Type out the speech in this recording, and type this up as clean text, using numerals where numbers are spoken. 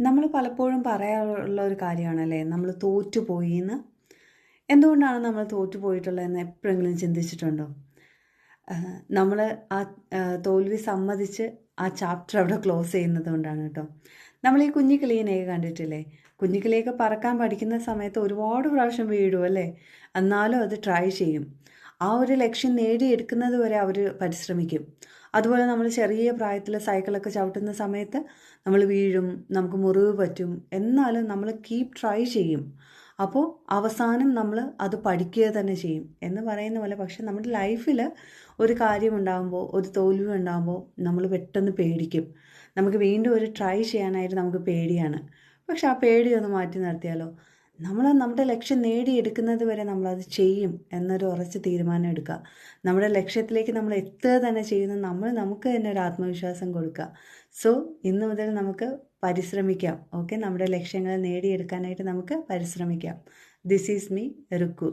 നമ്മൾ പലപ്പോഴും പറയാറുള്ള ഒരു കാര്യമാണല്ലേ, നമ്മൾ തോറ്റുപോയി എന്ന്. എന്തുകൊണ്ടാണ് നമ്മൾ തോറ്റുപോയിട്ടുള്ളതെന്ന് എപ്പോഴെങ്കിലും ചിന്തിച്ചിട്ടുണ്ടോ? നമ്മൾ ആ തോൽവി സമ്മതിച്ച് ആ ചാപ്റ്റർ അവിടെ ക്ലോസ് ചെയ്യുന്നത് കൊണ്ടാണ് കേട്ടോ. നമ്മൾ ഈ കുഞ്ഞിക്കിളിയെയൊക്കെ കണ്ടിട്ടില്ലേ? കുഞ്ഞിക്കിളിയൊക്കെ പറക്കാൻ പഠിക്കുന്ന സമയത്ത് ഒരുപാട് പ്രാവശ്യം വീഴും അല്ലേ, എന്നാലും അത് ട്രൈ ചെയ്യും. ആ ഒരു ലക്ഷ്യം നേടിയെടുക്കുന്നത് വരെ അവർ പരിശ്രമിക്കും. അതുപോലെ നമ്മൾ ചെറിയ പ്രായത്തിൽ സൈക്കിളൊക്കെ ചവിട്ടുന്ന സമയത്ത് നമ്മൾ വീഴും, നമുക്ക് മുറിവ് പറ്റും, എന്നാലും നമ്മൾ കീപ് ട്രൈ ചെയ്യും. അപ്പോൾ അവസാനം നമ്മൾ അത് പഠിക്കുക തന്നെ ചെയ്യും എന്ന് പറയുന്ന പോലെ. പക്ഷെ നമ്മുടെ ലൈഫിൽ ഒരു കാര്യം ഉണ്ടാകുമ്പോൾ, ഒരു തോൽവി ഉണ്ടാകുമ്പോൾ നമ്മൾ പെട്ടെന്ന് പേടിക്കും. നമുക്ക് വീണ്ടും ഒരു ട്രൈ ചെയ്യാനായിട്ട് നമുക്ക് പേടിയാണ്. പക്ഷെ ആ പേടി ഒന്ന് മാറ്റി നിർത്തിയാലോ, നമ്മൾ നമ്മുടെ ലക്ഷ്യം നേടിയെടുക്കുന്നത് വരെ നമ്മളത് ചെയ്യും എന്നൊരു ഉറച്ച തീരുമാനം എടുക്കുക. നമ്മുടെ ലക്ഷ്യത്തിലേക്ക് നമ്മൾ എത്തുക തന്നെ ചെയ്യുന്ന നമുക്ക് തന്നെ ഒരു ആത്മവിശ്വാസം കൊടുക്കുക. സോ ഇന്ന് മുതൽ നമുക്ക് പരിശ്രമിക്കാം. ഓക്കെ, നമ്മുടെ ലക്ഷ്യങ്ങൾ നേടിയെടുക്കാനായിട്ട് നമുക്ക് പരിശ്രമിക്കാം. This is me Rukku.